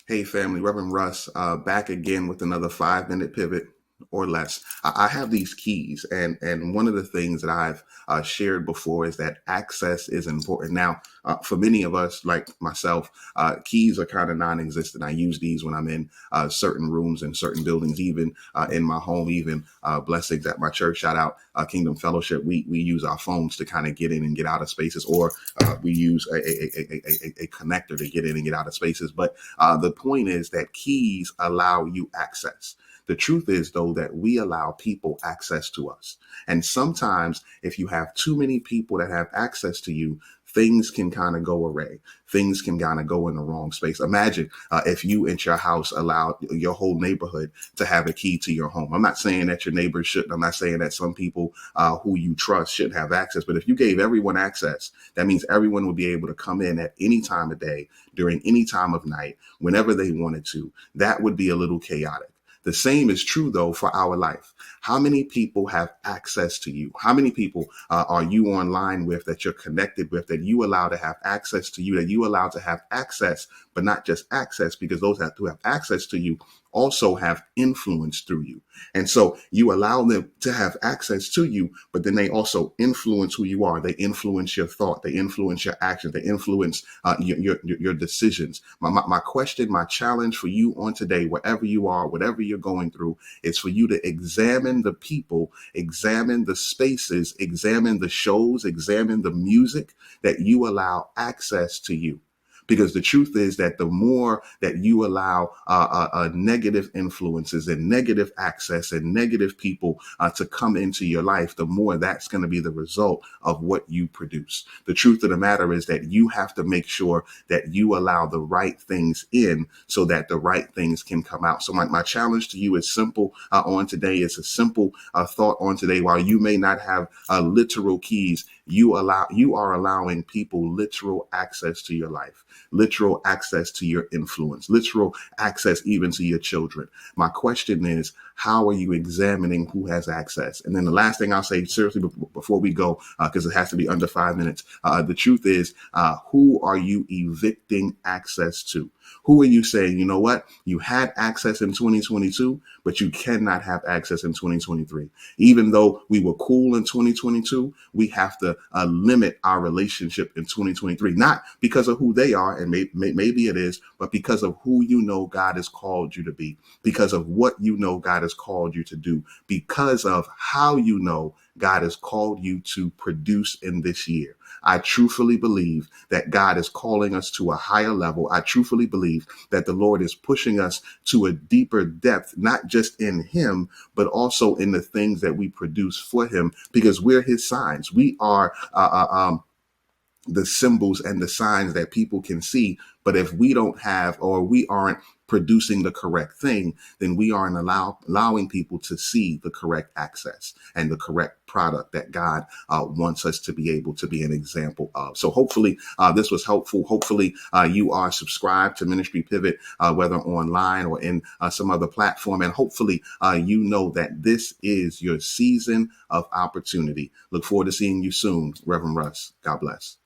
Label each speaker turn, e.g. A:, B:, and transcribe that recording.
A: Hey, family, Reverend Russ, back again with another 5 minute pivot or less. I have these keys, and one of the things that I've shared before is that access is important. Now, for many of us, like myself, keys are kind of non-existent. I use these when I'm in certain rooms and certain buildings, even in my home, even blessings at my church. Shout out Kingdom Fellowship. We use our phones to kind of get in and get out of spaces, or we use a connector to get in and get out of spaces. But the point is that keys allow you access. The truth is, though, that we allow people access to us. And sometimes, if you have too many people that have access to you, things can kind of go array. Things can kind of go in the wrong space. Imagine if you at your house allowed your whole neighborhood to have a key to your home. I'm not saying that your neighbors shouldn't. I'm not saying that some people who you trust should have access. But if you gave everyone access, that means everyone would be able to come in at any time of day, during any time of night, whenever they wanted to. That would be a little chaotic. The same is true, though, for our life. How many people have access to you? How many people are you online with, that you're connected with, that you allow to have access to you, that you allow to have access, but not just access, because those who have access to you also have influence through you. And so you allow them to have access to you, but then they also influence who you are. They influence your thought. They influence your actions. They influence your decisions. My question, my challenge for you on today, wherever you are, whatever you're going through, is for you to examine the people, examine the spaces, examine the shows, examine the music that you allow access to you. Because the truth is that the more that you allow negative influences and negative access and negative people to come into your life, the more that's going to be the result of what you produce. The truth of the matter is that you have to make sure that you allow the right things in so that the right things can come out. So my challenge to you is simple on today. It's a simple thought on today. While you may not have literal keys, you are allowing people literal access to your life, literal access to your influence, literal access even to your children. My question is, how are you examining who has access? And then the last thing I'll say, seriously, before we go, because it has to be under 5 minutes, the truth is, who are you evicting access to? Who are you saying, you know what? You had access in 2022, but you cannot have access in 2023. Even though we were cool in 2022, we have to limit our relationship in 2023, not because of who they are, and maybe it is, but because of who you know God has called you to be, because of what you know God has called you to do, because of how you know God has called you to produce in this year. I truthfully believe that God is calling us to a higher level. I truthfully believe that the Lord is pushing us to a deeper depth, not just in Him, but also in the things that we produce for Him, because we're His signs. We are the symbols and the signs that people can see. But if we don't have, or we aren't producing the correct thing, then we aren't allowing people to see the correct access and the correct product that God wants us to be able to be an example of. So hopefully this was helpful. Hopefully you are subscribed to Ministry Pivot, whether online or in some other platform. And hopefully you know that this is your season of opportunity. Look forward to seeing you soon, Reverend Russ. God bless.